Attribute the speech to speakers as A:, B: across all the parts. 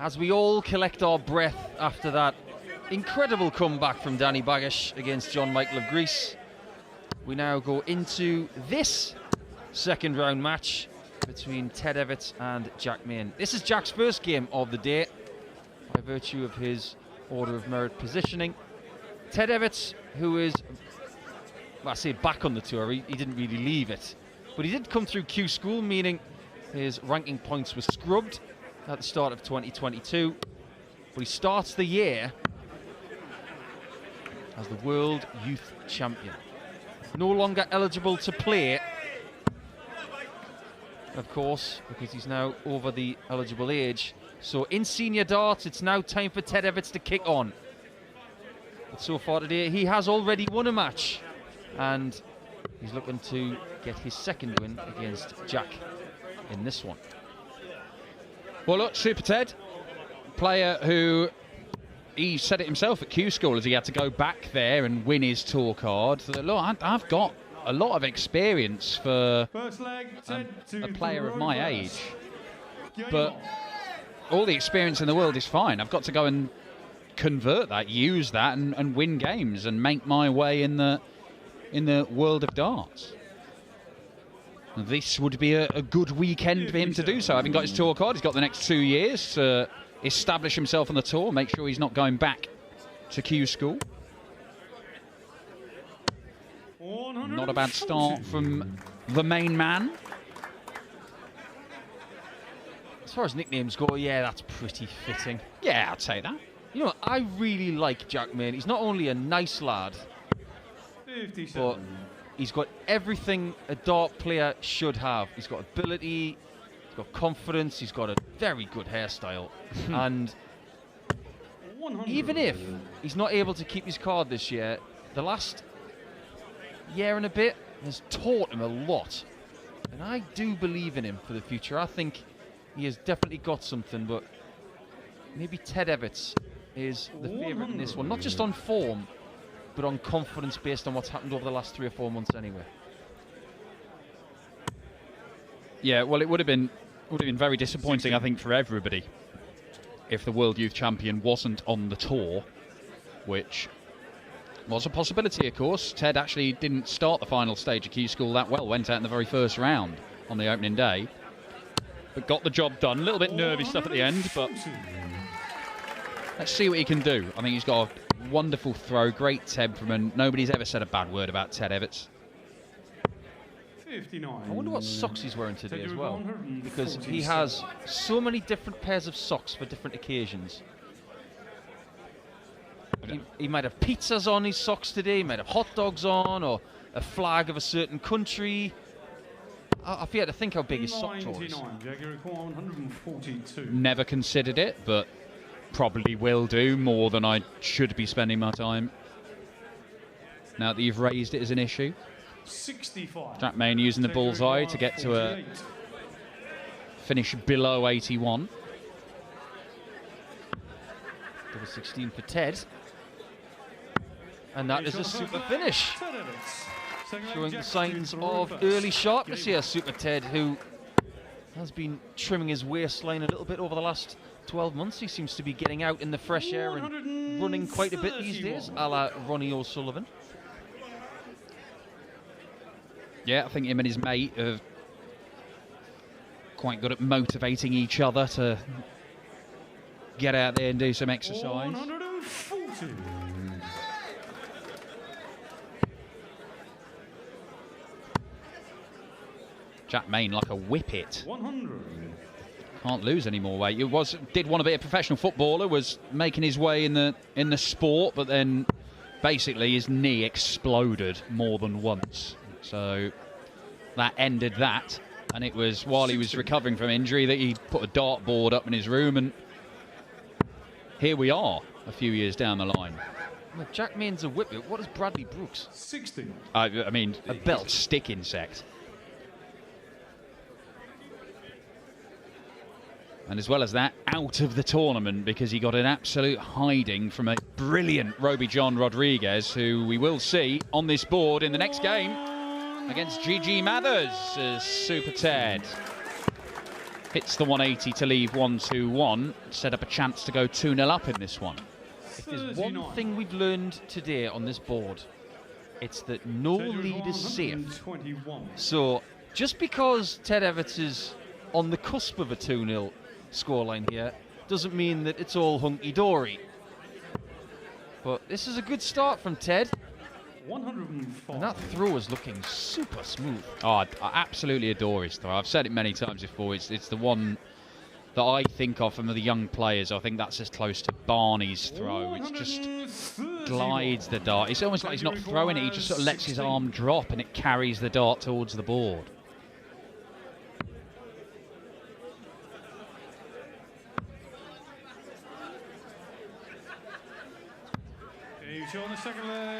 A: As we all collect our breath after that incredible comeback from Danny Baggish against John Michael of Greece, we now go into this second round match between Ted Evetts and Jack Main. This is Jack's first game of the day by virtue of his order of merit positioning. Ted Evetts, who is, well, I say back on the tour, he didn't really leave it, but he did come through Q School, meaning his ranking points were scrubbed at the start of 2022, but he starts the year as the World Youth Champion. No longer eligible to play, of course, because he's now over the eligible age. So in senior darts, it's now time for Ted Evetts to kick on. But so far today, he has already won a match, and he's looking to get his second win against Jack in this one.
B: Well, look, Super Ted, player who, he said it himself at Q School as he had to go back there and win his tour card. So, look, I've got a lot of experience for a player of my age, but all the experience in the world is fine. I've got to go and convert that, use that, and win games and make my way in the world of darts. This would be a good weekend for him to do so. Having got his tour card, he's got the next 2 years to establish himself on the tour, make sure he's not going back to Q School. Not a bad start from the main man.
A: As far as nicknames go, yeah, that's pretty fitting.
B: Yeah, I'd say that.
A: You know, I really like Jack Main. He's not only a nice lad, but he's got everything a dart player should have. He's got ability, he's got confidence, he's got a very good hairstyle. And even if he's not able to keep his card this year, the last year and a bit has taught him a lot. And I do believe in him for the future. I think he has definitely got something, but maybe Ted Evetts is the favourite in this one. Not just on form, but on confidence based on what's happened over the last 3 or 4 months anyway.
B: Yeah, well, it would have been very disappointing, I think, for everybody if the World Youth Champion wasn't on the tour, which was a possibility, of course. Ted actually didn't start the final stage of Q School that well, went out in the very first round on the opening day, but got the job done. A little bit nervy stuff at the end, but let's see what he can do. I think he's got a wonderful throw, great temperament. Nobody's ever said a bad word about Ted Evetts.
C: 59.
A: I wonder what socks he's wearing today as well, because he has so many different pairs of socks for different occasions. He might have pizzas on his socks today, he might have hot dogs on, or a flag of a certain country. I fear to think how big his sock drawer is.
B: Never considered it, but probably will do more than I should be spending my time now that you've raised it as an issue.
C: 65.
B: Jack Main using the bullseye to get to a finish below 81.
A: Double 16 for Ted. And that is a super finish. Showing the signs of early sharpness here, Super Ted, who has been trimming his waistline a little bit over the last 12 months. He seems to be getting out in the fresh air and running quite a bit these days, a la Ronnie O'Sullivan.
B: Yeah, I think him and his mate are quite good at motivating each other to get out there and do some exercise.
C: 140.
B: Jack Main like a whippet.
C: 100.
B: Can't lose any more weight. Did want to be a professional footballer, was making his way in the sport, but then basically his knee exploded more than once. So that ended that, and it was while he was recovering from injury that he put a dartboard up in his room, and here we are a few years down the line.
A: Well, Jack Main's a whippet. What is Bradley Brooks?
C: 60.
B: I mean, a belt stick insect. And as well as that, out of the tournament because he got an absolute hiding from a brilliant Roby John Rodriguez, who we will see on this board in the next game against Gigi Mathers as Super Ted. Hits the 180 to leave 1-2-1. Set up a chance to go 2-0 up in this one.
A: If there's one thing we've learned today on this board, it's that no lead is safe. So just because Ted Evetts is on the cusp of a 2-0 scoreline here doesn't mean that it's all hunky-dory. But this is a good start from Ted.
C: 105.
A: And that throw is looking super smooth.
B: Oh, I absolutely adore his throw. I've said it many times before. It's the one that I think of from the young players. I think that's as close to Barney's throw. It just glides the dart. It's almost like he's not throwing it. He just sort of lets his arm drop and it carries the dart towards the board.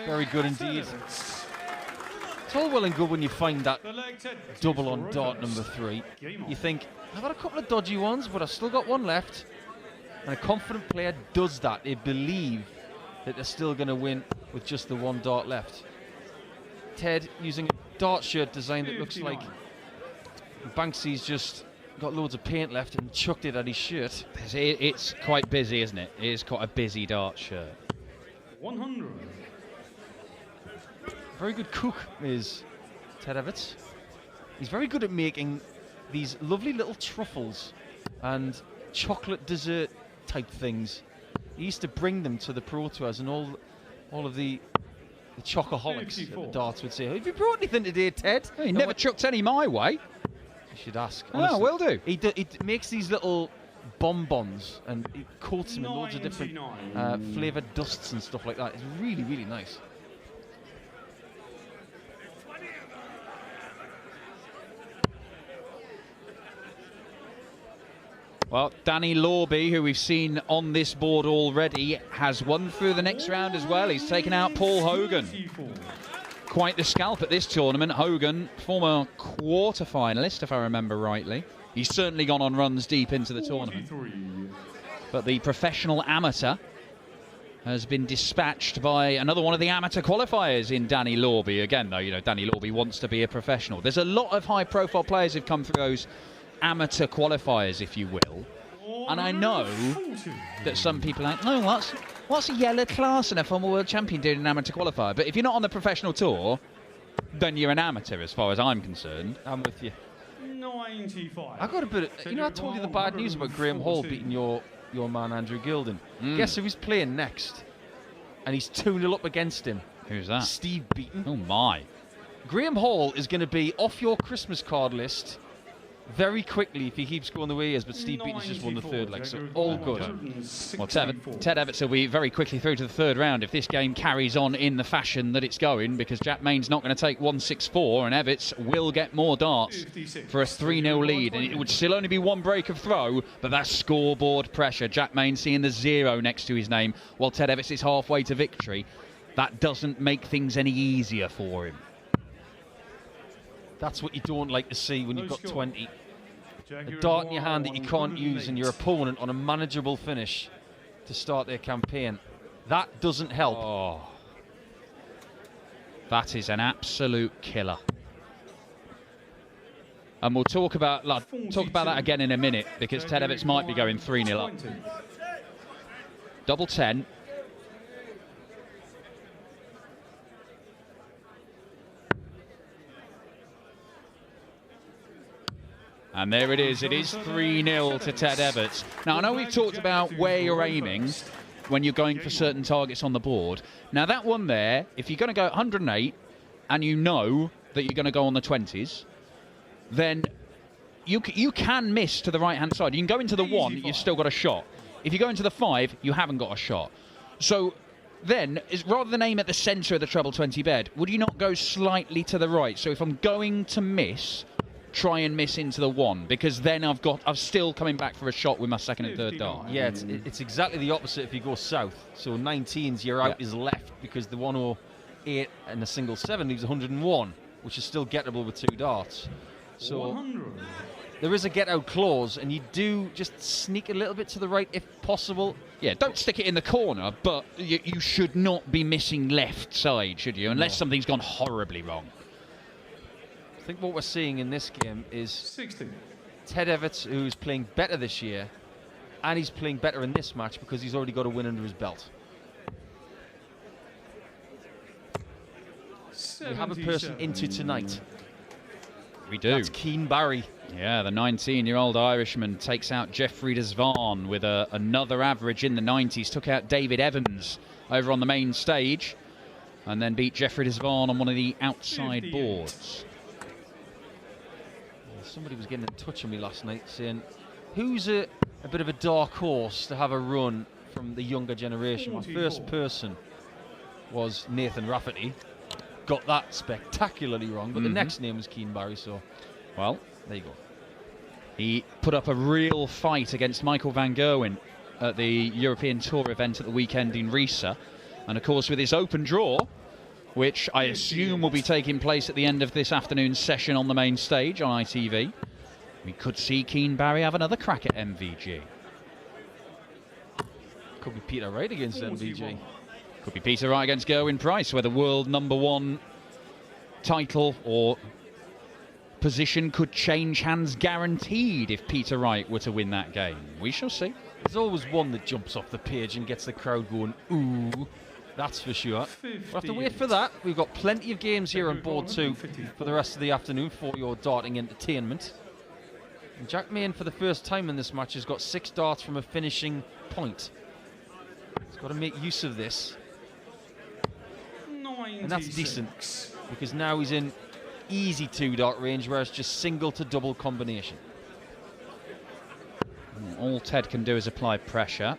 A: Very good indeed. It's all well and good when you find that double on dart number 3. You think, I've got a couple of dodgy ones, but I've still got one left. And a confident player does that. They believe that they're still going to win with just the one dart left. Ted using a dart shirt design that looks like Banksy's just got loads of paint left and chucked it at his shirt.
B: It's quite busy, isn't it? It is quite a busy dart shirt.
C: 100.
A: Very good cook is Ted Evetts. He's very good at making these lovely little truffles and chocolate dessert type things. He used to bring them to the Pro Tours, and all of the chocoholics at the darts would say, "Have you brought anything today, Ted?"
B: He never chucked any my way.
A: You should ask.
B: Oh, will do.
A: He makes these little bonbons and he coats them in loads of different flavoured dusts and stuff like that. It's really, really nice.
B: Well, Danny Lorby, who we've seen on this board already, has won through the next round as well. He's taken out Paul Hogan. Quite the scalp at this tournament. Hogan, former quarter-finalist, if I remember rightly. He's certainly gone on runs deep into the tournament. But the professional amateur has been dispatched by another one of the amateur qualifiers in Danny Lorby. Again, though, you know, Danny Lorby wants to be a professional. There's a lot of high-profile players who've come through those amateur qualifiers, if you will. And I know that some people are like, no, what's a yellow class and a former world champion doing an amateur qualifier? But if you're not on the professional tour, then you're an amateur as far as I'm concerned.
A: I'm with you.
C: 95.
A: I got a bit of, I told you the bad news about Graham Hall beating your man Andrew Gilden. Guess who he's playing next? And he's 2-0 up against him.
B: Who's that?
A: Steve Beaton.
B: Oh my. Graham
A: Hall is going to be off your Christmas card list very quickly if he keeps going the way he is, but Steve Beaton's just won the third leg, so all good.
B: Well, Ted Evetts will be very quickly through to the third round if this game carries on in the fashion that it's going, because Jack Main's not going to take 1-6-4, and Evetts will get more darts for a 3-0 lead, and it would still only be one break of throw, but that's scoreboard pressure. Jack Main seeing the 0 next to his name, while Ted Evetts is halfway to victory. That doesn't make things any easier for him.
A: That's what you don't like to see when you've got 20. A dart in your hand that you can't use and your opponent on a manageable finish to start their campaign. That doesn't help.
B: Oh, that is an absolute killer. And we'll talk about that again in a minute, because Ted Evetts might be going 3-0 up. Double 10. And there it is. It is 3-0 to Ted Evetts. Now, I know we've talked about where you're aiming when you're going for certain targets on the board. Now, that one there, if you're going to go 108 and you know that you're going to go on the 20s, then you can miss to the right-hand side. You can go into the 1, you've still got a shot. If you go into the 5, you haven't got a shot. So then, rather than aim at the centre of the treble 20 bed, would you not go slightly to the right? So if I'm going to miss, try and miss into the 1, because then I'm still coming back for a shot with my second and third dart.
A: Yeah, it's exactly the opposite if you go south. So 19s, your out is left, because the 108 and the single 7 leaves 101, which is still gettable with 2 darts. So
C: 100.
A: There is a get out clause, and you do just sneak a little bit to the right if possible.
B: Yeah, don't stick it in the corner, but you should not be missing left side, should you? Unless something's gone horribly wrong.
A: I think what we're seeing in this game is
C: 60.
A: Ted Evetts, who's playing better this year, and he's playing better in this match because he's already got a win under his belt. We have a person into tonight.
B: We do.
A: That's Keane Barry.
B: Yeah, the 19-year-old Irishman takes out Jeffrey Desvaughn with another average in the 90s. Took out David Evans over on the main stage and then beat Jeffrey Desvaughn on one of the outside boards.
A: Somebody was getting in touch with me last night saying, who's a bit of a dark horse to have a run from the younger generation? My first person was Nathan Rafferty. Got that spectacularly wrong, but the next name was Keane Barry, so
B: well,
A: there you go.
B: He put up a real fight against Michael van Gerwen at the European Tour event at the weekend in Riesa. And of course, with his open draw, which I assume will be taking place at the end of this afternoon's session on the main stage on ITV, we could see Keane Barry have another crack at MVG.
A: Could be Peter Wright against MVG.
B: Could be Peter Wright against Gerwyn Price, where the world #1 title or position could change hands guaranteed if Peter Wright were to win that game. We shall see.
A: There's always one that jumps off the page and gets the crowd going, ooh, that's for sure. We'll have to wait for that. We've got plenty of games here on board 2 for the rest of the afternoon for your darting entertainment. And Jack Main, for the first time in this match, has got 6 darts from a finishing point. He's got to make use of this. And that's decent, because now he's in easy 2-dart range, whereas just single to double combination.
B: All Ted can do is apply pressure.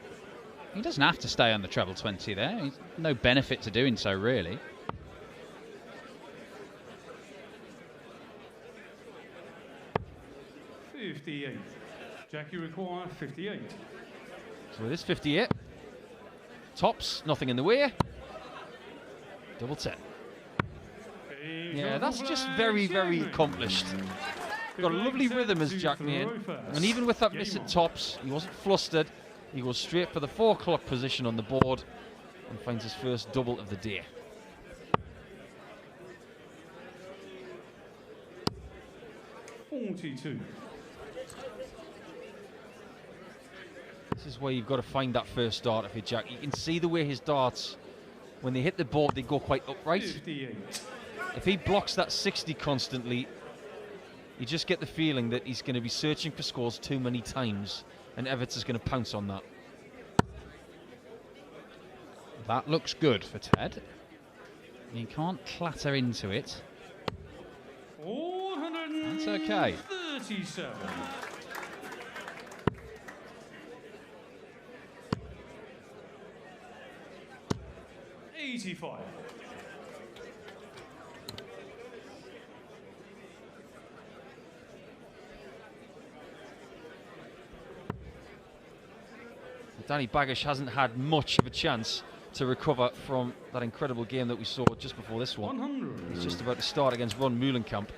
B: He doesn't have to stay on the treble 20 there. He's no benefit to doing so, really.
C: $58. Jackie require 58.
A: So it is 58. Tops, nothing in the way. Double 10. Yeah, that's just very, very accomplished. Got a lovely rhythm as Jack Main. And even with that miss at tops, he wasn't flustered. He goes straight for the 4 o'clock position on the board and finds his first double of the day.
C: $42.
A: This is where you've got to find that first dart if you're Jack. You can see the way his darts, when they hit the board, they go quite upright.
C: 58.
A: If he blocks that 60 constantly, you just get the feeling that he's going to be searching for scores too many times, and Evetts is going to pounce on that.
B: That looks good for Ted. He can't clatter into it. That's okay.
C: 37. $85.
A: Danny Baggish hasn't had much of a chance to recover from that incredible game that we saw just before this one.
C: 100.
A: He's just about to start against Ron Meulenkamp.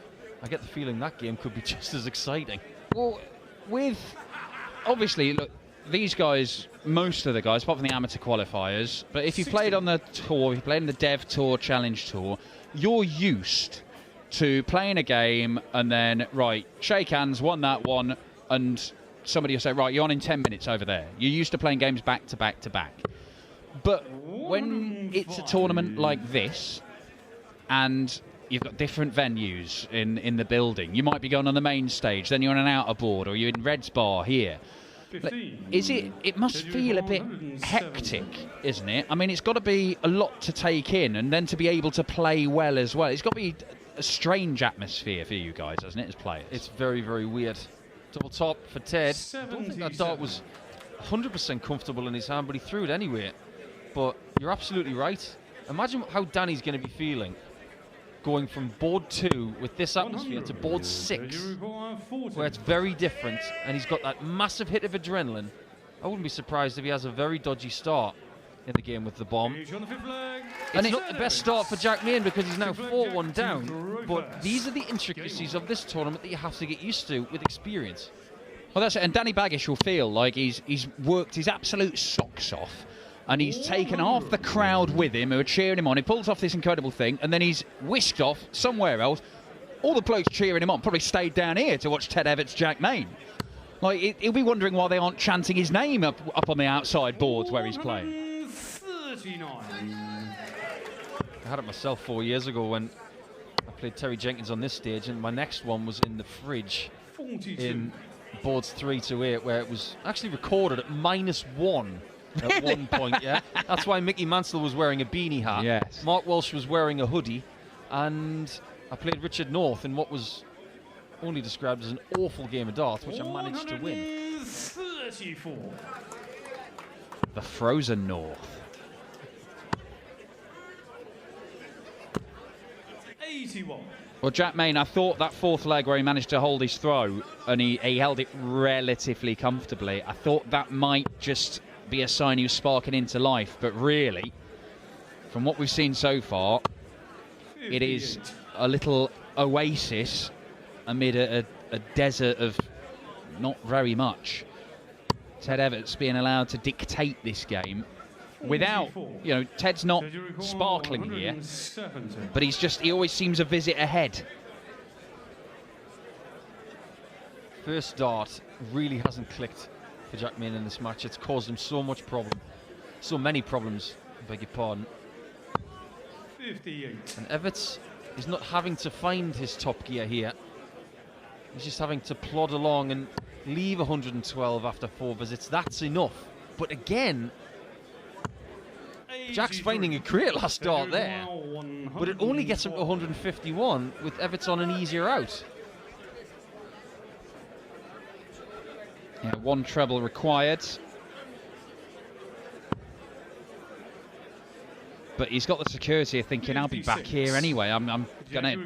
A: I get the feeling that game could be just as exciting.
B: Well, with obviously, look, these guys, most of the guys, apart from the amateur qualifiers, but if you played on the tour, if you played in the Dev Tour, Challenge Tour, you're used to playing a game and then, right, shake hands, won that one, and somebody will say, right, you're on in 10 minutes over there. You're used to playing games back to back to back. But when it's a tournament like this, and you've got different venues in the building, you might be going on the main stage, then you're on an outer board, or you're in Red's Bar here. It must feel a bit hectic, isn't it? I mean, it's got to be a lot to take in, and then to be able to play well as well. It's got to be a strange atmosphere for you guys, hasn't it, as players?
A: It's very, very weird. Double top for Ted. I don't think that dart was 100% comfortable in his hand, but he threw it anyway. But you're absolutely right. Imagine how Danny's going to be feeling going from board 2 with this atmosphere to board 6, where it's very different, and he's got that massive hit of adrenaline. I wouldn't be surprised if he has a very dodgy start in the game with the bomb. It's not the best start for Jack Main because he's now 4-1 down, but these are the intricacies of this tournament that you have to get used to with experience.
B: Well, that's it, and Danny Baggish will feel like he's worked his absolute socks off, and he's taken half the crowd with him who are cheering him on. He pulls off this incredible thing, and then he's whisked off somewhere else, all the blokes cheering him on probably stayed down here to watch Ted Evetts, Jack Main. Like, he'll be wondering why they aren't chanting his name up on the outside boards where he's playing.
C: 39.
A: I had it myself 4 years ago when I played Terry Jenkins on this stage, and my next one was in the fridge
C: 42.
A: in boards 3 to 8, where it was actually recorded at -1 at one point. Yeah, that's why Mickey Mansell was wearing a beanie hat.
B: Yes.
A: Mark Walsh was wearing a hoodie, and I played Richard North in what was only described as an awful game of darts, which I managed to win.
C: 34.
B: The frozen North.
C: 81.
B: Well, Jack Main, I thought that fourth leg where he managed to hold his throw and he held it relatively comfortably, I thought that might just be a sign he was sparking into life. But really, from what we've seen so far,
C: 58.
B: it is a little oasis amid a desert of not very much. Ted Evetts being allowed to dictate this game without, you know, Ted's not sparkling here, but he always seems a visit ahead.
A: First dart really hasn't clicked for Jack Main in this match. It's caused him so many problems, I beg your pardon.
C: 58.
A: And Evetts is not having to find his top gear here. He's just having to plod along and leave 112 after 4 visits. That's enough. But again, Jack's finding a great last dart there. But it only gets him to 151 with Evetts on an easier out.
B: Yeah, 1 treble required. But he's got the security of thinking, I'll be back here anyway.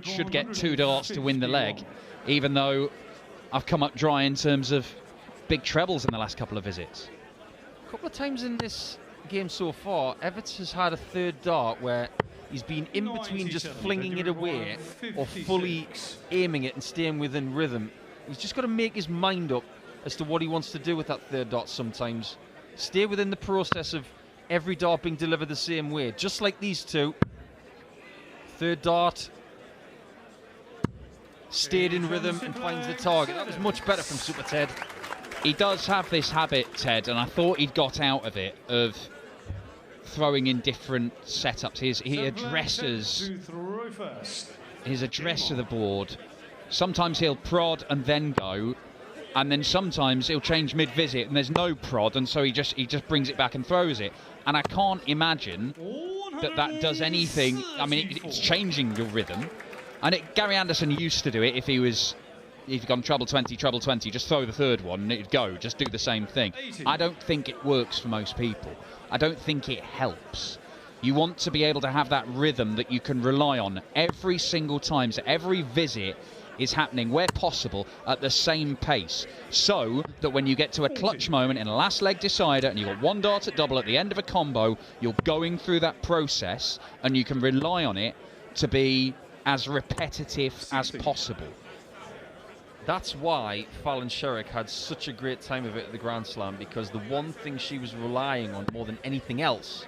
B: Should get 2 darts to win the leg, even though I've come up dry in terms of big trebles in the last couple of visits.
A: A couple of times in this game so far, Evetts has had a third dart where he's been in between just flinging it away or fully aiming it and staying within rhythm. He's just got to make his mind up as to what he wants to do with that third dart sometimes. Stay within the process of every dart being delivered the same way, just like these two. Third dart stayed in rhythm and finds the target. That was much better from Super Ted.
B: He does have this habit, Ted, and I thought he'd got out of it, of throwing in different setups. He addresses his address to the board. Sometimes he'll prod and then go, and then sometimes he'll change mid-visit and there's no prod, and so he just brings it back and throws it. And I can't imagine that does anything. I mean, it's changing your rhythm. And Gary Anderson used to do it if he'd gone treble 20, just throw the third one and it'd go. Just do the same thing. I don't think it works for most people. I don't think it helps. You want to be able to have that rhythm that you can rely on every single time. So every visit is happening where possible at the same pace, so that when you get to a clutch moment in a last leg decider and you've got 1 dart at double at the end of a combo, you're going through that process and you can rely on it to be as repetitive as possible.
A: That's why Fallon Sherrick had such a great time of it at the Grand Slam, because the one thing she was relying on more than anything else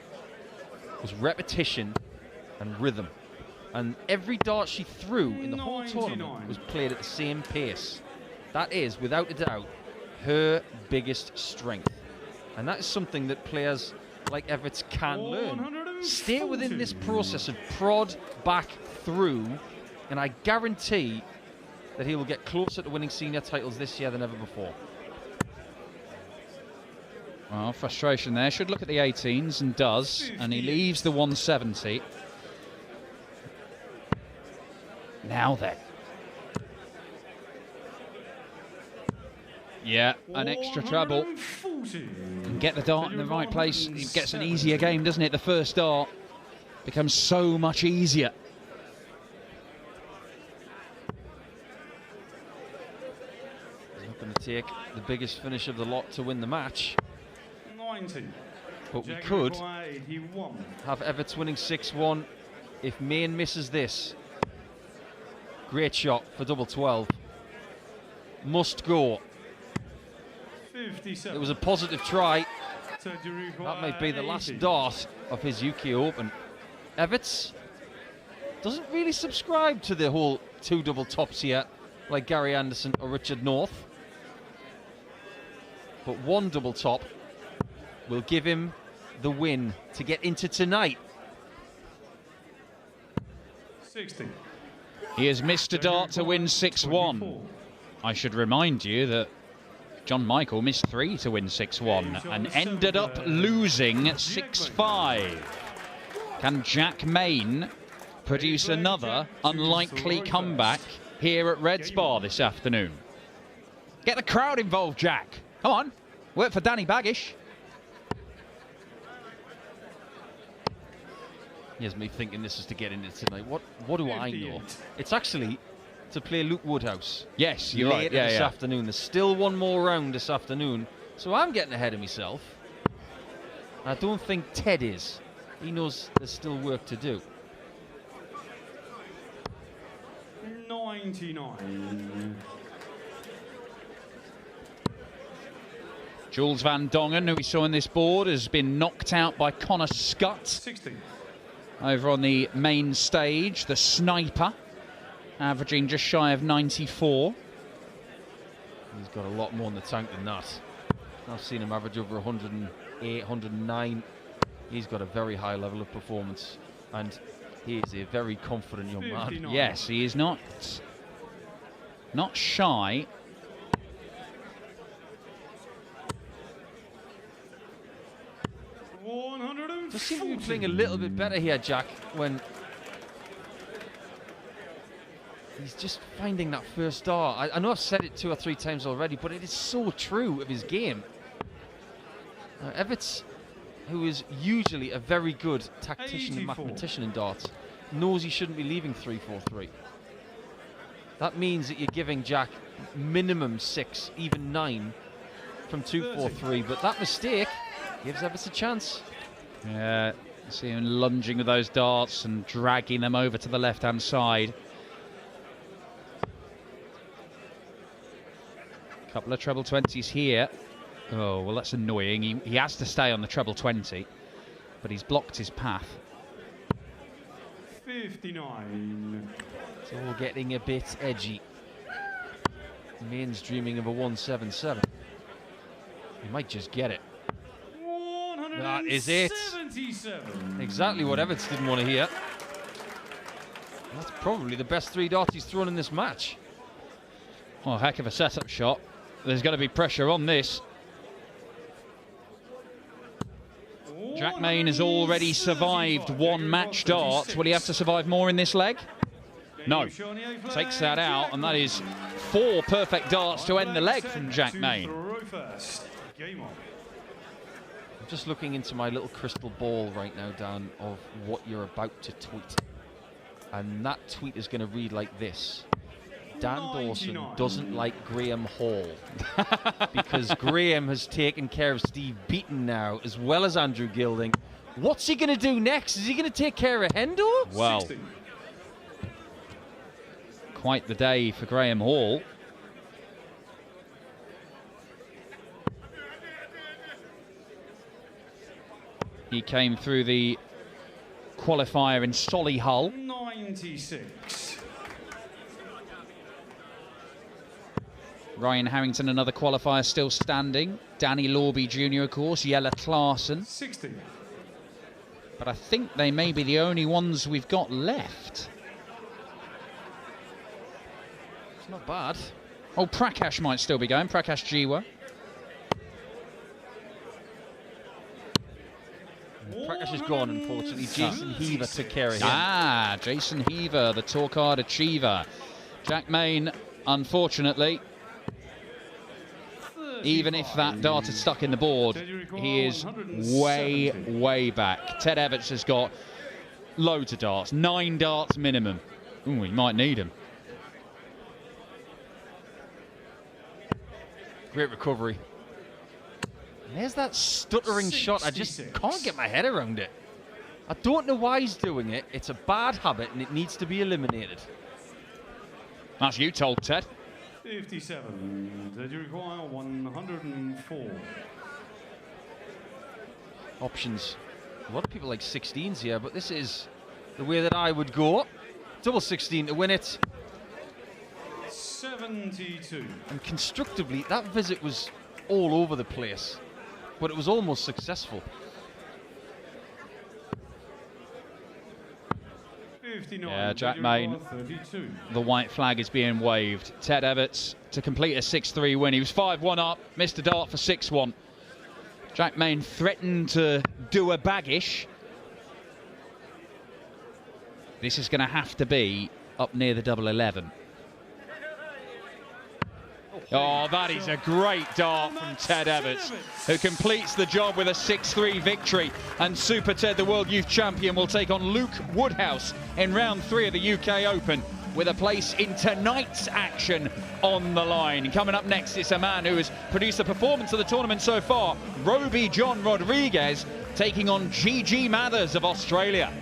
A: was repetition and rhythm. And every dart she threw in the whole tournament was played at the same pace. That is, without a doubt, her biggest strength. And that is something that players like Evetts can learn. Stay within this process of prod back through, and I guarantee that he will get closer to winning senior titles this year than ever before.
B: Well, frustration there. Should look at the 18s and does, and he leaves the 170. Now then. Yeah, an extra treble. And get the dart in the right place. It gets an easier game, doesn't it? The first dart becomes so much easier.
A: He's not going to take the biggest finish of the lot to win the match.
C: 90.
A: But we could have Evetts winning 6-1 if Main misses this. Great shot for double 12. Must go.
C: 57.
A: It was a positive try. That might be the last dart of his UK Open. Evetts doesn't really subscribe to the whole 2 double tops here, like Gary Anderson or Richard North. But 1 double top will give him the win to get into tonight.
C: 60.
B: He has missed a dart to win 6-1. I should remind you that John Michael missed 3 to win 6-1 and ended up losing 6-5. Can Jack Main produce another unlikely comeback here at Red Spa this afternoon? Get the crowd involved, Jack. Come on, work for Danny Baggish.
A: Here's me thinking this is to get into tonight. What do I know? It's actually to play Luke Woodhouse.
B: Yes, you're right.
A: This afternoon. There's still 1 more round this afternoon, so I'm getting ahead of myself. I don't think Ted is. He knows there's still work to do.
C: 99.
B: Jules Van Dongen, who we saw on this board, has been knocked out by Connor Scott
C: 60.
B: over on the main stage. The sniper, averaging just shy of 94.
A: He's got a lot more in the tank than that. I've seen him average over 108, 109. He's got a very high level of performance, and he is a very confident young man.
C: 59.
B: Yes, he is not shy.
A: Just seem to be playing a little bit better here, Jack, when he's just finding that first dart. I know I've said it 2 or 3 times already, but it is so true of his game. Evetts, who is usually a very good tactician and mathematician in darts, knows he shouldn't be leaving 3-4-3. That means that you're giving Jack minimum 6, even 9 from 2-4-3, but that mistake gives Evetts a chance.
B: Yeah, see him lunging with those darts and dragging them over to the left-hand side. Couple of treble 20s here. Oh, well, that's annoying. He has to stay on the treble 20, but he's blocked his path.
C: 59.
A: It's all getting a bit edgy. Main's dreaming of a 177. He might just get it. That is it. Exactly what Evetts didn't want to hear. That's probably the best 3 darts he's thrown in this match.
B: Oh, heck of a setup shot. There's going to be pressure on this. Jack Main has already survived 1 match dart. Will he have to survive more in this leg? No. Takes that out, and that is 4 perfect darts to end the leg from Jack Main.
A: I'm just looking into my little crystal ball right now, Dan, of what you're about to tweet. And that tweet is going to read like this. Dan Dawson doesn't like Graham Hall because Graham has taken care of Steve Beaton now, as well as Andrew Gilding. What's he going to do next? Is he going to take care of Hendo?
B: Well, quite the day for Graham Hall. He came through the qualifier in Solihull.
C: 96.
B: Ryan Harrington, another qualifier still standing. Danny Lorby Jr., of course. Jelle Klaassen.
C: 60.
B: But I think they may be the only ones we've got left.
A: It's not bad.
B: Oh, Prakash might still be going. Prakash Jiwa.
A: Prakash is gone, unfortunately. Jason Heaver took care of him.
B: Ah, Jason Heaver, the tour card achiever. Jack Main, unfortunately, even if that dart had stuck in the board, he is way, way back. Ted Evetts has got loads of darts, 9 darts minimum. Ooh, he might need them.
A: Great recovery. And there's that stuttering shot. I just can't get my head around it. I don't know why he's doing it. It's a bad habit and it needs to be eliminated.
B: That's you told, Ted.
C: 57. Did you require 104?
A: Options. A lot of people like 16s here, but this is the way that I would go. Double 16 to win it.
C: 72.
A: And constructively, that visit was all over the place, but it was almost successful.
C: 59.
B: Yeah, Jack Main.
C: 32.
B: The white flag is being waved. Ted Evetts to complete a 6-3 win. He was 5-1 up, missed a dart for 6-1. Jack Main threatened to do a baggish. This is going to have to be up near the double 11. Oh, that is a great dart from Ted Evetts, who completes the job with a 6-3 victory. And Super Ted, the World Youth Champion, will take on Luke Woodhouse in round 3 of the UK Open, with a place in tonight's action on the line. Coming up next is a man who has produced a performance of the tournament so far, Roby John Rodriguez, taking on Gigi Mathers of Australia.